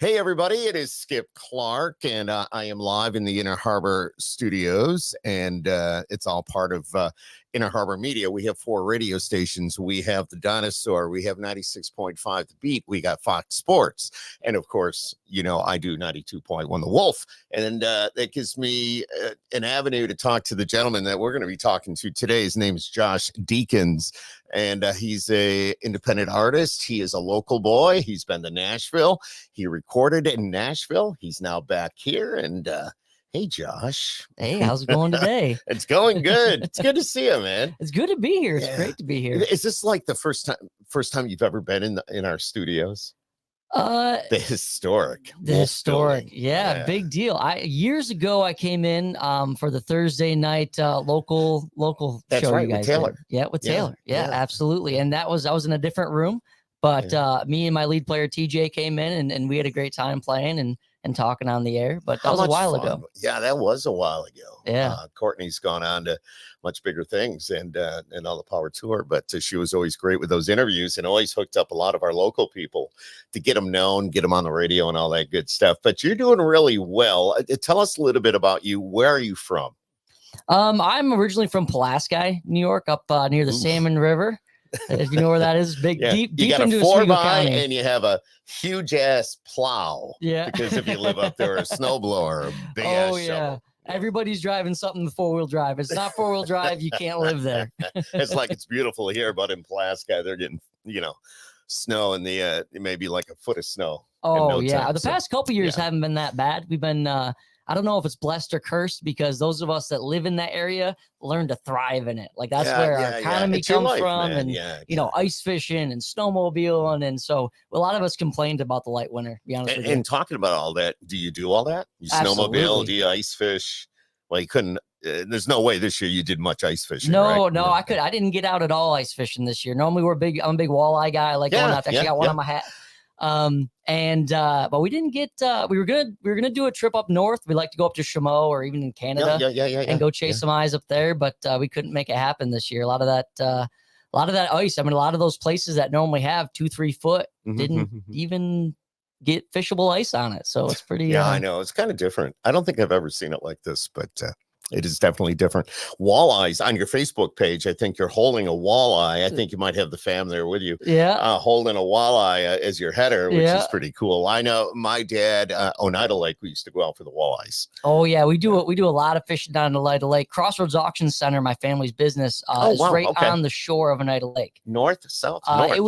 Hey, everybody, it is Skip Clark, and I am live in the Inner Harbor studios, and it's all part of Inner Harbor Media. We have 4 radio stations. We have The Dinosaur. We have 96.5 The Beat. We got Fox Sports. And, of course, you know, I do 92.1 The Wolf. And that gives me an avenue to talk to the gentleman that we're going to be talking to today. His name is Josh Deacons, and he's a independent artist. He is a local boy. He's been to Nashville. He recorded in Nashville. He's now back here. And hey, Josh. Hey, how's it going today? It's going good. It's good to see you, man. It's good to be here. It's great to be here. Is this like the first time you've ever been in our studios? The historic. Yeah, big deal. Years ago I came in for the Thursday night local That's show right, you guys with Taylor. did. Yeah, with Taylor. Yeah, absolutely. And I was in a different room, but me and my lead player TJ came in and we had a great time playing and talking on the air. But that was a while ago. Yeah, that was a while ago. Yeah. Courtney's gone on to much bigger things and all the power to her. But she was always great with those interviews and always hooked up a lot of our local people to get them known, get them on the radio and all that good stuff. But you're doing really well. Tell us a little bit about you. Where are you from? I'm originally from Pulaski, New York, up near the Salmon River. If you know where that is, deep you got into a 4x County. and you have a huge ass plow. Yeah, because if you live up there, a snowblower, a big ass shovel. Everybody's driving something 4-wheel drive. It's not 4-wheel drive. You can't live there. It's like it's beautiful here, but in Pulaski, they're getting snow and maybe like a foot of snow. Oh yeah, the past couple years haven't been that bad. We've been I don't know if it's blessed or cursed because those of us that live in that area learn to thrive in it. Like that's where our economy comes from, man. And ice fishing and snowmobiling, and so a lot of us complained about the light winter. To be honest with you. And talking about all that, do you do all that? You snowmobile? Do you ice fish? Well, you couldn't. There's no way this year you did much ice fishing. No, I didn't get out at all ice fishing this year. Normally I'm a big walleye guy. I like going out. Actually, got one on my hat. But we didn't get. We were gonna do a trip up north. We like to go up to Chameau or even in Canada, and go chase some eyes up there. But we couldn't make it happen this year. A lot of that ice. I mean, a lot of those places that normally have 2-3 foot didn't even get fishable ice on it. So it's pretty. I know it's kind of different. I don't think I've ever seen it like this, but it is definitely different. Walleyes on your Facebook page. I think you're holding a walleye. I think you might have the fam there with you. Yeah. Holding a walleye as your header, which is pretty cool. I know my dad, Oneida Lake, we used to go out for the walleyes. Oh yeah. We do a lot of fishing down in Oneida Lake. Crossroads Auction Center, my family's business, is right on the shore of Oneida Lake. North, south, north, it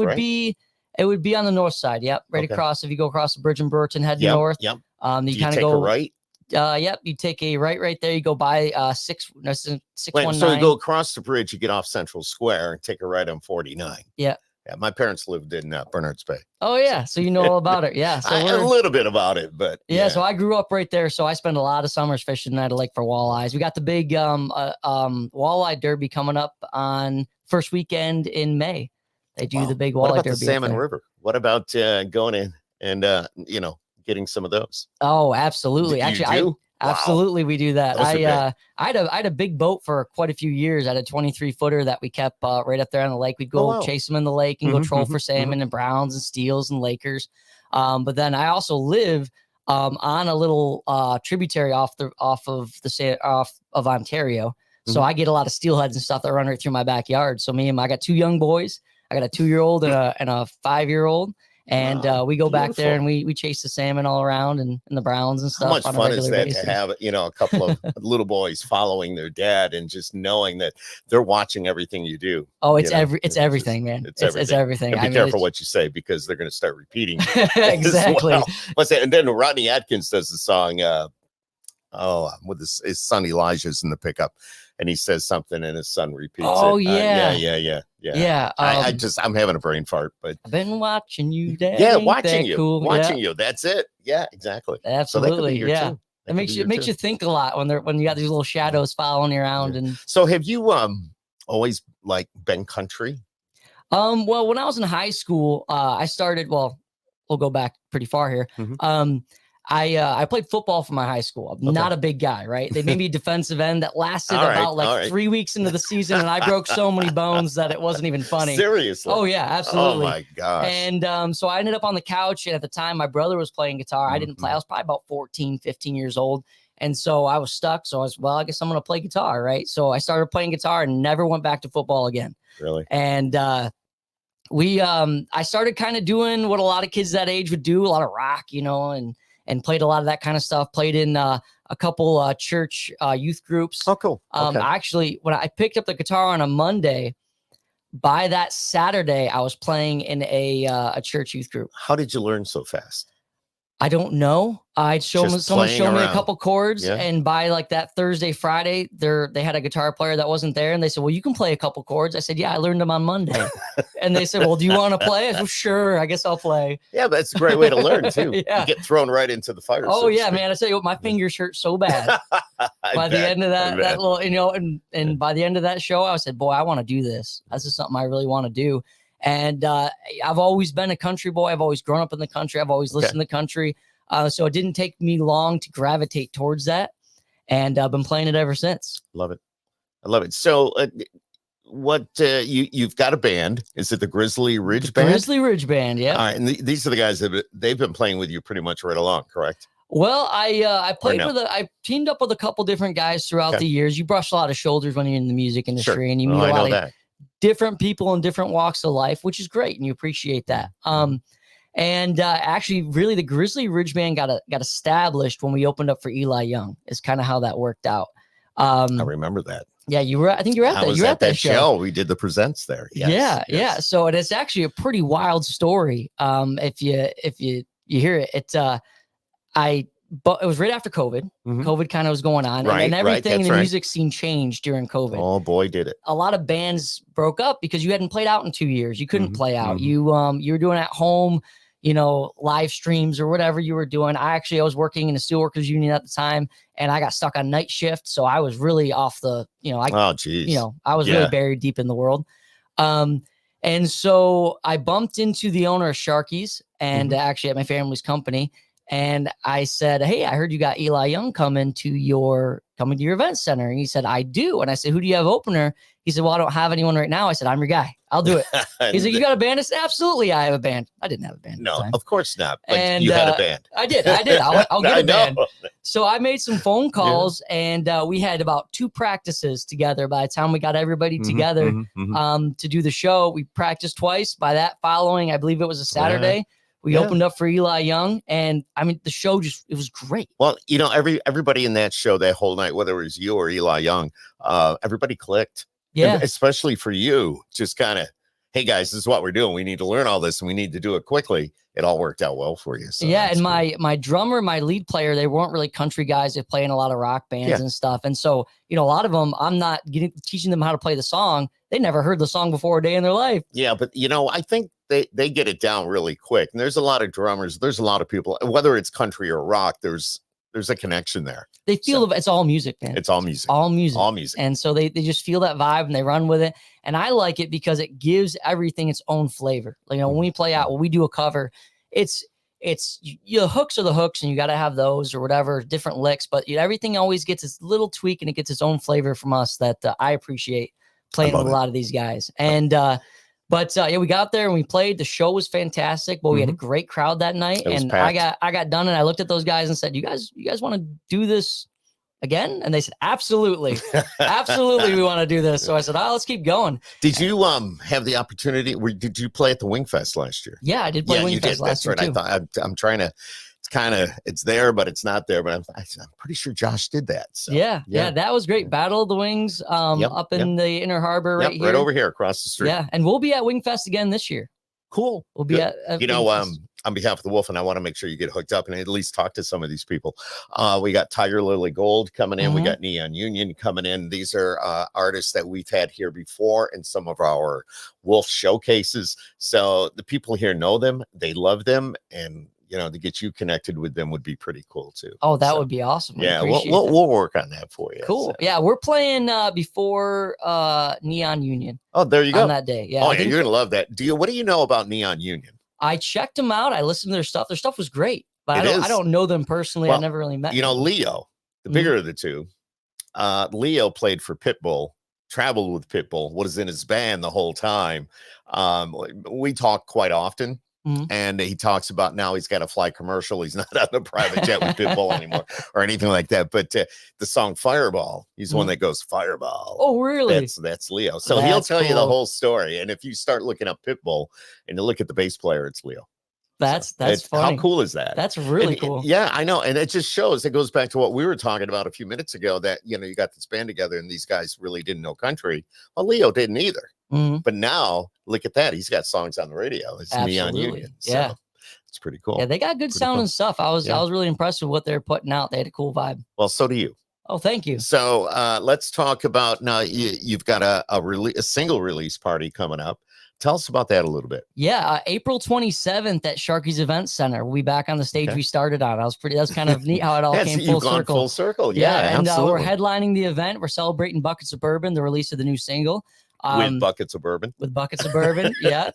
would be on the north side. Yep. Right across. If you go across the bridge in Burton, head north. Yep. You kind of go a right. Yep, you take a right there. You go by 619. So you go across the bridge, you get off Central Square and take a right on 49. Yeah. My parents lived in Bernards Bay. Oh yeah, so you know all about it. Yeah, so a little bit about it, but so I grew up right there. So I spent a lot of summers fishing Oneida Lake for walleyes. We got the big walleye derby coming up on first weekend in May. They do the big walleye derby. The Salmon River? What about going in and getting some of those? Oh, absolutely. Absolutely, we do that. I had a big boat for quite a few years. I had a 23-footer that we kept right up there on the lake. We'd go chase them in the lake and go troll for salmon and browns and steels and Lakers. But then I also live on a little tributary off of Ontario. So I get a lot of steelheads and stuff that run right through my backyard. So I got 2 young boys. I got a 2-year-old and a 5-year-old. And we go back there and we chase the salmon all around and the browns and stuff. How much fun is that to have, a couple of little boys following their dad and just knowing that they're watching everything you do? Oh, it's everything, man. It's everything. And be careful what you say because they're going to start repeating. Exactly. What's that? And then Rodney Atkins does the song, with his son Elijah's in the pickup. And he says something and his son repeats it. Yeah. I'm having a brain fart, but I've been watching you, Dad. Yeah, watching you. That's it. Yeah, exactly. Absolutely. So it makes you think a lot when you got these little shadows following you around. And so have you always been country? Well, when I was in high school, I started. Well, we'll go back pretty far here. I played football for my high school. I'm not a big guy, right? They made me defensive end. That lasted about 3 weeks into the season, and I broke so many bones that it wasn't even funny. Seriously? Oh yeah, absolutely. Oh my gosh. And so I ended up on the couch, and at the time my brother was playing guitar. I didn't play. I was probably about 14, 15 years old. And so I was stuck. So I was, well, I guess I'm going to play guitar, right? So I started playing guitar and never went back to football again. Really? And I started kind of doing what a lot of kids that age would do, a lot of rock, and played a lot of that kind of stuff. Played in a couple church youth groups. Oh, cool. Okay. Actually, when I picked up the guitar on a Monday, by that Saturday, I was playing in a church youth group. How did you learn so fast? I don't know. Someone showed me a couple chords, and by like that Thursday, Friday, they had a guitar player that wasn't there, and they said, "Well, you can play a couple chords." I said, "Yeah, I learned them on Monday." And they said, "Well, do you want to play?" I said, well, "Sure, I guess I'll play." Yeah, that's a great way to learn too. You get thrown right into the fire. Oh yeah, man! I tell you what, my fingers hurt so bad by the end of that little, and by the end of that show, I said, "Boy, I want to do this. This is something I really want to do." And I've always been a country boy. I've always grown up in the country. I've always listened to country. So it didn't take me long to gravitate towards that. And I've been playing it ever since. Love it. I love it. So you've got a band. Is it the Grizzly Ridge Band? Grizzly Ridge Band, yeah. All right. And these are the guys they've been playing with you pretty much right along, correct? Well, I I teamed up with a couple different guys throughout the years. You brush a lot of shoulders when you're in the music industry, and you meet a lot of different people in different walks of life, which is great, and you appreciate that. And actually, really, the Grizzly Ridge Band got established when we opened up for Eli Young. Is kind of how that worked out. I remember that. Yeah, you were. I think you were at that. You were at that show. We did the presents there. Yes, yeah. So it's actually a pretty wild story. If you hear it, but it was right after COVID. COVID kind of was going on, and everything in the music scene changed during COVID. Oh boy, did it! A lot of bands broke up because you hadn't played out in 2 years. You couldn't play out. You were doing at home, live streams or whatever you were doing. I was working in the steelworkers union at the time, and I got stuck on night shift, so I was really off the. I was really buried deep in the world. And so I bumped into the owner of Sharky's, and actually at my family's company. And I said, "Hey, I heard you got Eli Young coming to your event center." And he said, "I do." And I said, "Who do you have opener?" He said, "Well, I don't have anyone right now." I said, "I'm your guy. I'll do it." He's like, "You got a band?" I said, "Absolutely, I have a band." I didn't have a band. No, of course not. But you had a band. I did. I'll get a band. So I made some phone calls, and we had about 2 practices together. By the time we got everybody together to do the show, we practiced twice. By that following, I believe it was a Saturday. We opened up for Eli Young, and I mean, the show it was great. Well, everybody in that show that whole night, whether it was you or Eli Young, everybody clicked. Yeah. And especially for you, just kind of, hey guys, this is what we're doing. We need to learn all this and we need to do it quickly. It all worked out well for you. So yeah. And my drummer, my lead player, they weren't really country guys. They play in a lot of rock bands and stuff. And so, a lot of them, I'm not teaching them how to play the song. They never heard the song before a day in their life. Yeah. But, I think they get it down really quick. And there's a lot of drummers. There's a lot of people, whether it's country or rock, there's a connection there. They feel it's all music, man. It's all music. All music. All music. And so they just feel that vibe and they run with it. And I like it because it gives everything its own flavor. When we play out, when we do a cover, it's hooks are the hooks, and you got to have those or whatever, different licks. But everything always gets its little tweak, and it gets its own flavor from us that I appreciate playing with a lot of these guys. And But we got there and we played. The show was fantastic. But we had a great crowd that night. And packed. I got done and I looked at those guys and said, "You guys want to do this again?" And they said, "Absolutely, absolutely, we want to do this." So I said, "Oh, let's keep going." Did you have the opportunity? Did you play at the Wingfest last year? Yeah, I did play Wingfest last year. That's right. Too. I'm trying to. It's there, but it's not there. But I'm pretty sure Josh did that. So, yeah, that was great. Battle of the Wings, up in the Inner Harbor, right here, right over here across the street. Yeah, and we'll be at Wingfest again this year. Cool. We'll be at on behalf of the Wolf, and I want to make sure you get hooked up and at least talk to some of these people. We got Tiger Lily Gold coming in. We got Neon Union coming in. These are artists that we've had here before in some of our Wolf showcases. So the people here know them, they love them, and to get you connected with them would be pretty cool too. Oh, that would be awesome. Yeah, we'll work on that for you. Cool. So. Yeah, we're playing before Neon Union. Oh, there you go. On that day. Yeah. Oh, yeah, you're gonna love that. What do you know about Neon Union? I checked them out. I listened to their stuff. Their stuff was great. but I don't know them personally. Well, I never really met him. Leo, the bigger of the two, Leo played for Pitbull, traveled with Pitbull, was in his band the whole time. We talk quite often. And he talks about now he's got to fly commercial. He's not on a private jet with Pitbull anymore or anything like that. But the song Fireball, he's the one that goes Fireball. Oh, really? That's Leo. So he'll tell you the whole story. And if you start looking up Pitbull and you look at the bass player, it's Leo. That's funny. How cool is that? That's really cool. Yeah, I know. And it just shows, it goes back to what we were talking about a few minutes ago, that, you got this band together and these guys really didn't know country. Well, Leo didn't either. But now look at that. He's got songs on the radio. It's Neon Union. So it's pretty cool. Yeah, they got good sound and stuff. I was really impressed with what they're putting out. They had a cool vibe. Well, so do you. Oh, thank you. So let's talk about now. You've got a single release party coming up. Tell us about that a little bit. Yeah, April 27th at Sharky's Event Center. We'll be back on the stage we started on. That's kind of neat how it all came full circle. Full circle. Yeah, and we're headlining the event. We're celebrating Buckets of Bourbon, the release of the new single. With buckets of bourbon. With buckets of bourbon, yeah.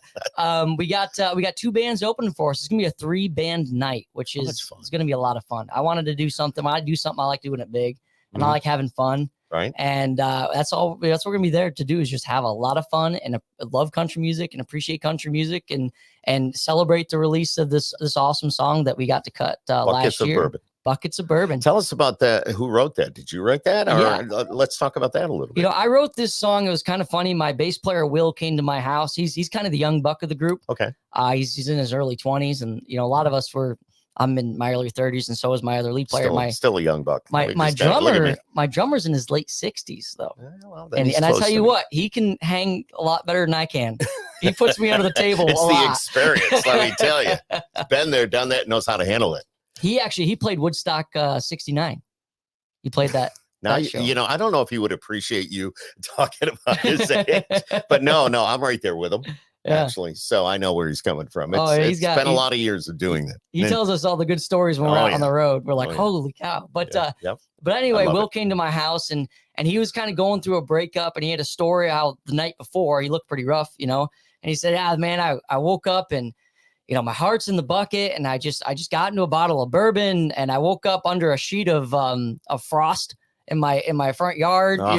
We got 2 bands open for us. It's gonna be a 3-band night, which is it's gonna be a lot of fun. I wanted to do something. When I do something, I like doing it big, and I like having fun. Right. And that's all. That's what we're gonna be there to do, is just have a lot of fun and love country music and appreciate country music and celebrate the release of this awesome song that we got to cut last year. Bourbon. Buckets of Bourbon. Tell us about that. Who wrote that? Did you write that? Or let's talk about that a little bit. I wrote this song. It was kind of funny. My bass player, Will, came to my house. He's kind of the young buck of the group. Okay. He's in his early 20s. And, a lot of us I'm in my early 30s. And so is my other lead player. Still a young buck. My drummer's in his late 60s though. Well, and I tell you what, he can hang a lot better than I can. He puts me under the table. It's the experience. Let me tell you, been there, done that, knows how to handle it. He played Woodstock 69. He played that. Now, I don't know if he would appreciate you talking about his age, but no, I'm right there with him. Actually, so I know where he's coming from. It's been a lot of years of doing that. He tells us all the good stories when we're out on the road. We're like, holy cow. But anyway, Will came to my house and he was kind of going through a breakup, and he had a story how the night before he looked pretty rough, and he said, man, I woke up and my heart's in the bucket, and I just got into a bottle of bourbon, and I woke up under a sheet of frost in my front yard. I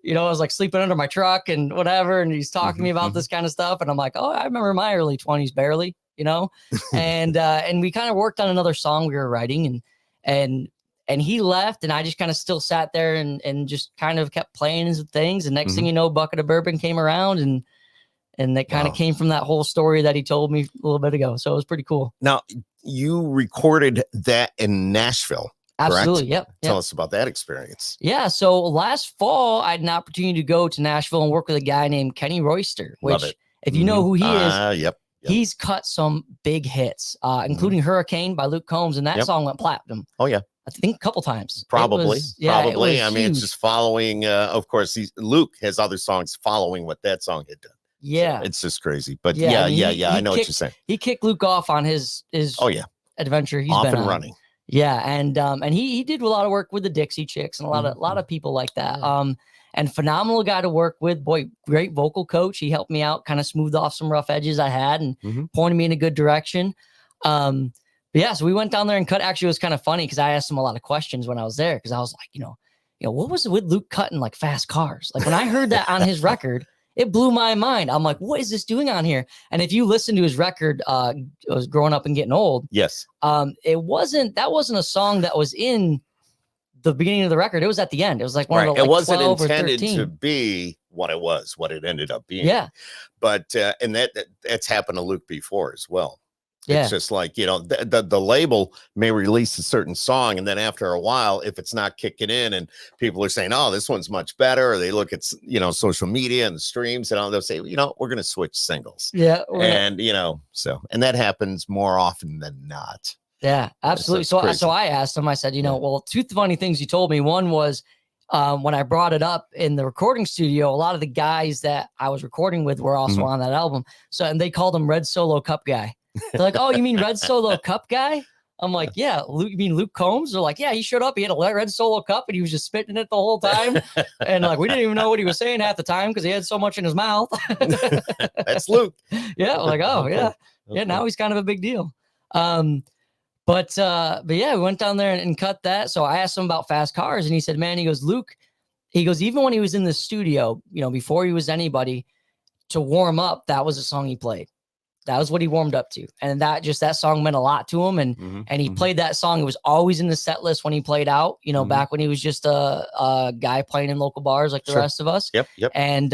was like sleeping under my truck and whatever. And he's talking to me about this kind of stuff, and I'm like, oh, I remember my early 20s barely, and we kind of worked on another song we were writing, and he left, and I just kind of still sat there and just kind of kept playing some things. And next thing you know, Bucket of Bourbon came around, and that kind of came from that whole story that he told me a little bit ago. So it was pretty cool. Now, you recorded that in Nashville. Absolutely. Correct? Yep. Tell us about that experience. Yeah. So last fall, I had an opportunity to go to Nashville and work with a guy named Kenny Royster, which, if you know who he is, he's cut some big hits, including Hurricane by Luke Combs. And that song went platinum. Oh, yeah. I think a couple times. Probably. I mean, it's just following. Of course, Luke has other songs following what that song had done. Yeah, so it's just crazy. But I know what you're saying. He kicked Luke off on his adventure. He's off been and running. Yeah, and he did a lot of work with the Dixie Chicks and a lot of people like that. And phenomenal guy to work with. Boy, great vocal coach. He helped me out, kind of smoothed off some rough edges I had and pointed me in a good direction. But so we went down there and cut. Actually, it was kind of funny because I asked him a lot of questions when I was there, because I was like, what was it with Luke cutting like fast cars? Like when I heard that on his record, it blew my mind. I'm like, what is this doing on here? And if you listen to his record, it was Growing Up and Getting Old. Yes. That wasn't a song that was in the beginning of the record. It was at the end. It was like one of the, it wasn't intended to be what it ended up being. Yeah. But and that's happened to Luke before as well. Yeah. It's just like, the label may release a certain song, and then after a while, if it's not kicking in and people are saying, oh, this one's much better, or they look at, social media and the streams and all, they'll say, we're going to switch singles. Yeah. And, and that happens more often than not. Yeah, absolutely. So I asked him, I said, well, two funny things you told me. One was, when I brought it up in the recording studio, a lot of the guys that I was recording with were also on that album. So, and they called him Red Solo Cup Guy. They're like, oh, you mean Red Solo Cup guy? I'm like, yeah. You mean Luke Combs? They're like, yeah, he showed up. He had a Red Solo Cup and he was just spitting it the whole time. And like, we didn't even know what he was saying half the time because he had so much in his mouth. That's Luke. Yeah. Like, oh, yeah. Yeah. Now he's kind of a big deal. But But yeah, we went down there and cut that. So I asked him about fast cars, and he said, man, he goes, Luke, he goes, even when he was in the studio, you know, before he was anybody, to warm up, that was a song he played. That was what he warmed up to. And that song meant a lot to him. And he played that song. It was always in the set list when he played out, you know, back when he was just a guy playing in local bars like the rest of us. Yep. And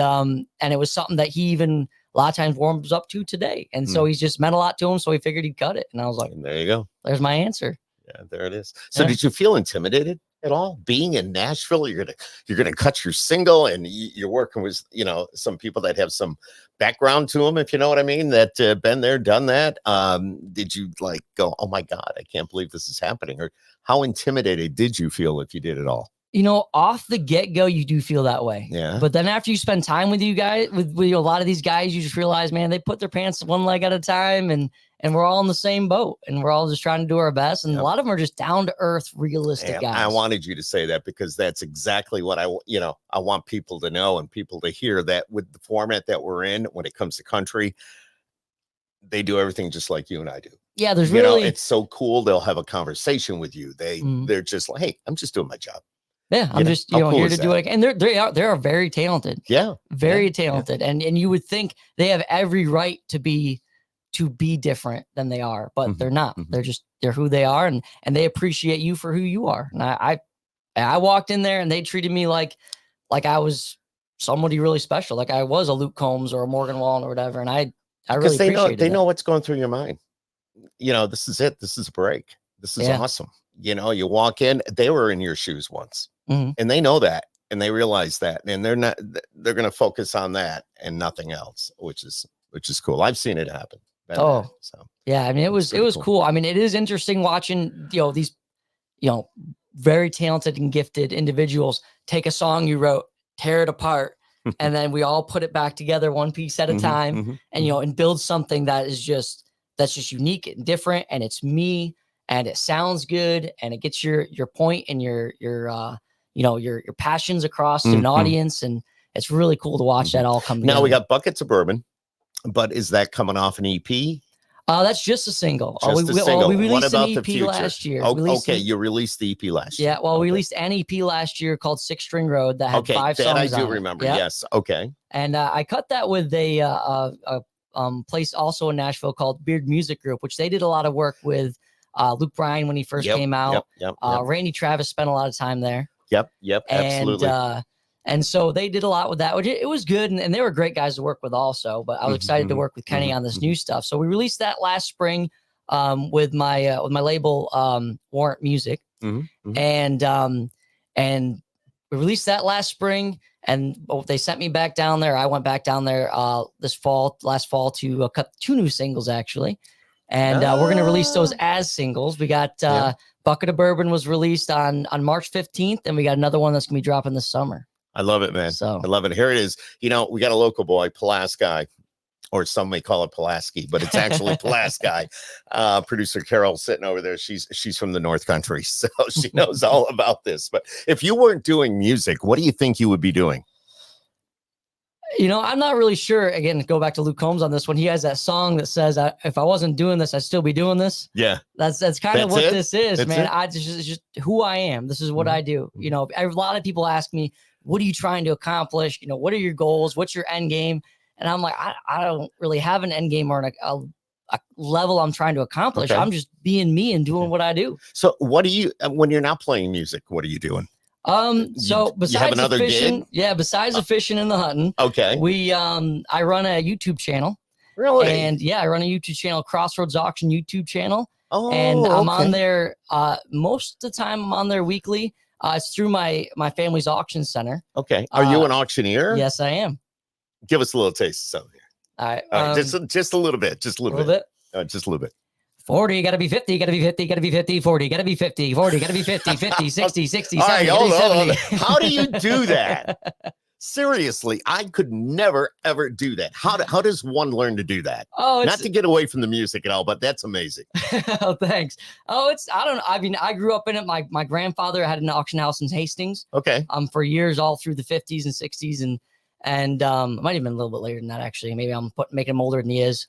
it was something that he even a lot of times warms up to today. And so he's just meant a lot to him. So he figured he'd cut it. And I was like, and there you go. There's my answer. Yeah, there it is. So did you feel intimidated at all being in Nashville? You're gonna cut your single, and you're working with, you know, some people that have some background to them, if you know what I mean, that been there, done that. Did you like go, oh my God, I can't believe this is happening? Or how intimidated did you feel, if you did at all? You know, off the get-go, you do feel that way. Yeah. But then after you spend time with you guys, with a lot of these guys, you just realize, man, they put their pants one leg at a time, and we're all in the same boat, and we're all just trying to do our best. And a lot of them are just down-to-earth, realistic guys. I wanted you to say that because that's exactly what I want people to know and people to hear, that with the format that we're in, when it comes to country, they do everything just like you and I do. Yeah, there's really, it's so cool. They'll have a conversation with you. They're just like, hey, I'm just doing my job. Yeah, I'm just cool here to do it. And they are very talented. Yeah. Very talented. Yeah. And you would think they have every right to be different than they are, but they're not. They're who they are, and they appreciate you for who you are. And I walked in there and they treated me like I was somebody really special, like I was a Luke Combs or a Morgan Wallen or whatever. And I really appreciate they know what's going through your mind. You know, this is it. This is a break. This is awesome. You know, you walk in, they were in your shoes once. And they know that, and they realize that, and they're going to focus on that and nothing else, which is cool. I've seen it happen. Yeah. I mean, it was cool. I mean, it is interesting watching, you know, these, you know, very talented and gifted individuals take a song you wrote, tear it apart, and then we all put it back together one piece at a time, and, you know, and build something that's just unique and different, and it's me, and it sounds good, and it gets your point and your passions across to an audience. And it's really cool to watch that all come together. Now we got Buckets of Bourbon, but is that coming off an EP? That's just a single. We released an EP last year. You released the EP last year. Yeah, well, we released an EP last year called Six String Road that had 5 songs on it. I do remember. Yep. Yes. Okay. And I cut that with a place also in Nashville called Beard Music Group, which they did a lot of work with Luke Bryan when he first came out. Yep. Randy Travis spent a lot of time there. Yep. Absolutely. And so they did a lot with that, which it was good. And they were great guys to work with also, but I was excited to work with Kenny on this new stuff. So we released that last spring with my label, Warrant Music. And we released that last spring, and they sent me back down there. I went back down there last fall to cut 2 new singles actually. And we're going to release those as singles. We got Bucket of Bourbon was released on March 15th, and we got another one that's going to be dropping this summer. I love it, man. I love it. Here it is. You know, we got a local boy, Pulaski, or some may call it Pulaski, but it's actually Pulaski. Producer Carol sitting over there. She's from the North Country, so she knows all about this. But if you weren't doing music, what do you think you would be doing? You know, I'm not really sure. Again, go back to Luke Combs on this one. He has that song that says, if I wasn't doing this, I'd still be doing this. Yeah. That's kind of what this is, man. It's just who I am. This is what I do. You know, a lot of people ask me, what are you trying to accomplish? You know, what are your goals? What's your end game? And I'm like, I don't really have an end game or a level I'm trying to accomplish. I'm just being me and doing what I do. So what do you, when you're not playing music, what are you doing? So besides the fishing, besides the fishing and the hunting, I run a YouTube channel. Really? And I run a YouTube channel, Crossroads Auction YouTube channel. And I'm on there, most of the time I'm on there weekly. It's through my family's auction center. Okay. Are you an auctioneer? Yes, I am. Give us a little taste of something here. All right. Just a little bit. Just a little bit. Just a little bit. 40, gotta be 50, gotta be 50, gotta be 50, 40, gotta be 50, 40, gotta be 50, 50, 60, 60, 70, hold on. How do you do that? Seriously, I could never, ever do that. How does one learn to do that? Not to get away from the music at all, but that's amazing. Oh, thanks. I don't know. I mean, I grew up in it. My grandfather had an auction house in Hastings. Okay. For years, all through the 50s and 60s. And it might have been a little bit later than that, actually. Maybe I'm making him older than he is.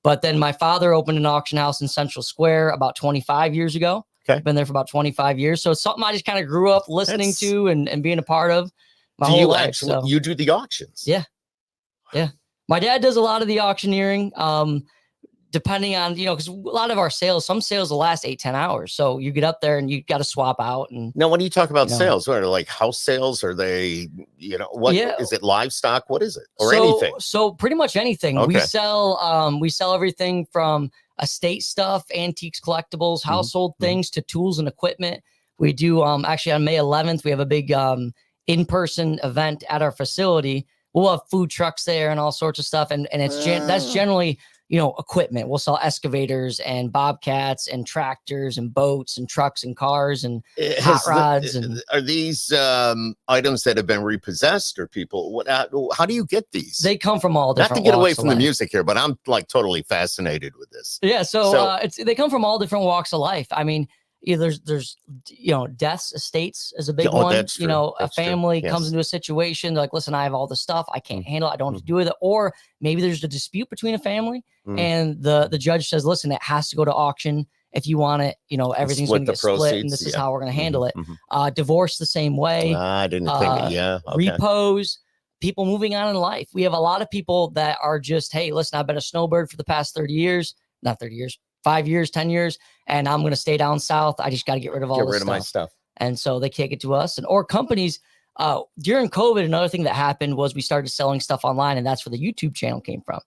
But then my father opened an auction house in Central Square about 25 years ago. Okay. Been there for about 25 years. So it's something I just kind of grew up listening to and being a part of my whole life. So you do the auctions? Yeah. Yeah. My dad does a lot of the auctioneering. Depending on, because a lot of our sales, some sales will last 8-10 hours. So you get up there and you got to swap out. And now, when you talk about sales, what are they, like house sales? Are they, what is it, livestock? What is it? Or anything? So pretty much anything. Okay. We sell everything from estate stuff, antiques, collectibles, household things to tools and equipment. We do actually on May 11th, we have a big in-person event at our facility. We'll have food trucks there and all sorts of stuff. And it's that's generally, equipment. We'll sell excavators and bobcats and tractors and boats and trucks and cars and hot rods. Are these items that have been repossessed, or people? How do you get these? They come from all different. Not to get away from the music here, but I'm like totally fascinated with this. Yeah, so they come from all different walks of life. I mean, there's deaths, estates is a big one. That's true. A family comes into a situation, they're like, listen, I have all this stuff, I can't handle it, I don't have to do with it. Or maybe there's a dispute between a family and the judge says, listen, it has to go to auction. If you want it, everything's going to get split, and this is how we're going to handle it. Divorce the same way. I didn't think repose, people moving on in life. We have a lot of people that are just, hey, listen, I've been a snowbird for the past 30 years, not 30 years, 5 years, 10 years, and I'm going to stay down south. I just got to get rid of all this stuff. My stuff. And so they take it to us, or companies. During COVID, another thing that happened was we started selling stuff online, and that's where the YouTube channel came from,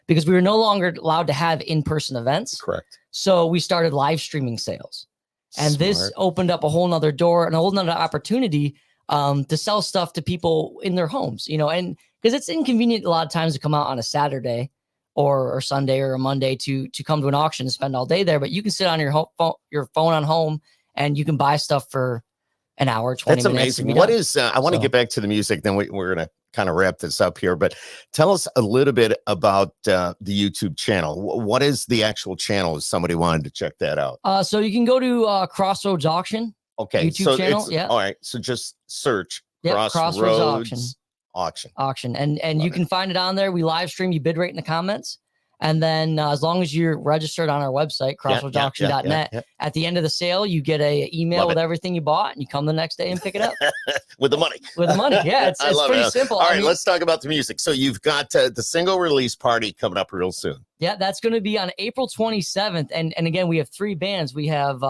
because we were no longer allowed to have in-person events. Correct. So we started live streaming sales, and this opened up a whole nother door and a whole nother opportunity to sell stuff to people in their homes, and because it's inconvenient a lot of times to come out on a Saturday or Sunday or a Monday to come to an auction and spend all day there. But you can sit on your phone on home and you can buy stuff for an hour, 20 That's minutes. amazing. What is, I want to get back to the music, then we're going to kind of wrap this up here, but tell us a little bit about the YouTube channel. What is the actual channel if somebody wanted to check that out? So you can go to Crossroads Auction. Okay. YouTube channel. Yeah. All right. So just search Crossroads Auction. And Love you can find it on there. We live stream, you bid rate in the comments. And then as long as you're registered on our website, crossroadsauction.net, at the end of the sale, you get a email with everything you bought, and you come the next day and pick it up. With the money. With the money. Yeah, it's pretty simple. All right, let's talk about the music. So you've got the single release party coming up real soon. Yeah, that's going to be on April 27th. And again, we have 3 bands. We have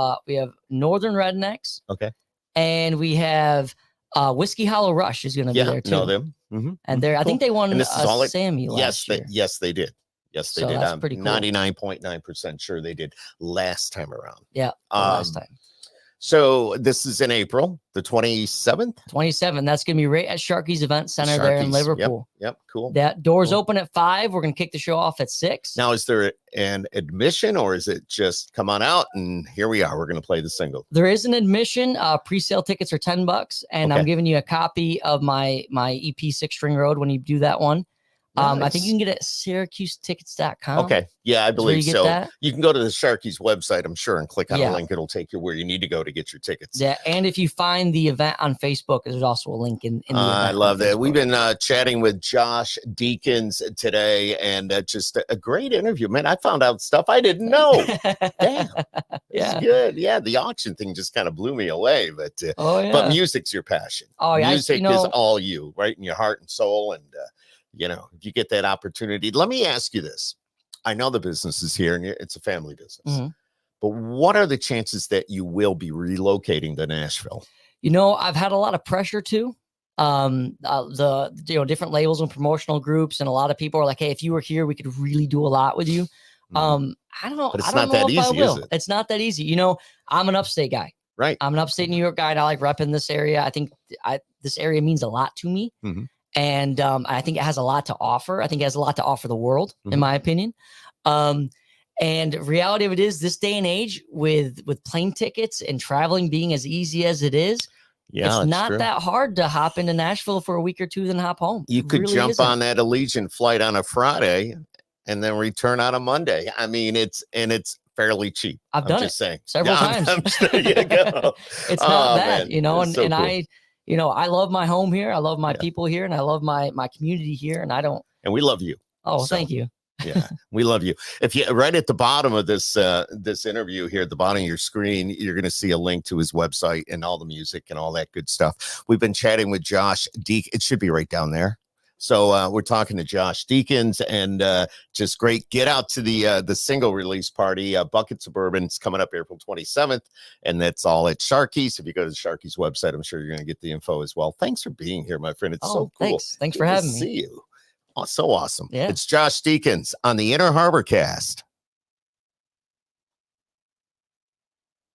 Northern Rednecks. Okay. And we have Whiskey Hollow Rush is going to be there too. Know them. And I think they won a Sammy last year. Yes, they did. Yes, they did. I'm pretty cool. 99.9% sure they did last time around. Yeah, last time. So this is in April, the 27th? 27th. That's going to be right at Sharky's Event Center there in Liverpool. Yep, cool. That doors open at 5. We're going to kick the show off at 6. Now, is there an admission, or is it just come on out and here we are? We're going to play the single. There is an admission. Pre-sale tickets are $10, and I'm giving you a copy of my EP 6 String Road when you do that one. Nice. I think you can get it at SyracuseTickets.com. Okay. Yeah, I believe so. That? You can go to the Sharky's website, I'm sure, and click on a link. It'll take you where you need to go to get your tickets. Yeah. And if you find the event on Facebook, there's also a link in the event. I love that. We've been chatting with Josh Deacons today, and just a great interview. Man, I found out stuff I didn't know. Damn. Yeah. Good. Yeah. The auction thing just kind of blew me away. But but music's your passion. Oh, yeah. Music is all you, right? In your heart and soul. And if you get that opportunity, let me ask you this. I know the business is here and it's a family business, but what are the chances that you will be relocating to Nashville? I've had a lot of pressure too. The different labels and promotional groups, and a lot of people are like, hey, if you were here, we could really do a lot with you. I don't know. But it's not that easy, is it? It's not that easy. I'm an upstate guy. Right. I'm an upstate New York guy, and I like repping this area. I think this area means a lot to me. And I think it has a lot to offer. I think it has a lot to offer the world, in my opinion. And reality of it is, this day and age, with plane tickets and traveling being as easy as it is, it's not that hard to hop into Nashville for a week or two, then hop home. You could really jump on that Allegiant flight on a Friday and then return on a Monday. I mean, it's fairly cheap. I've done it several times. There you go. It's not bad, man. and so cool. I love my home here. I love my people here, and I love my community here. And I don't. And we love you. Oh, thank you. Yeah, we love you. If you right at the bottom of this this interview here, at the bottom of your screen, you're going to see a link to his website and all the music and all that good stuff. We've been chatting with Josh Deacons. It should be right down there. So we're talking to Josh Deacons, and just great. Get out to the single release party. Buckets of Bourbon. It's coming up April 27th, and that's all at Sharky's. If you go to the Sharky's website, I'm sure you're going to get the info as well. Thanks for being here, my friend. It's so cool. Thanks for having me. See you. Oh, so awesome. Yeah. It's Josh Deacons on the Inner Harbor Cast.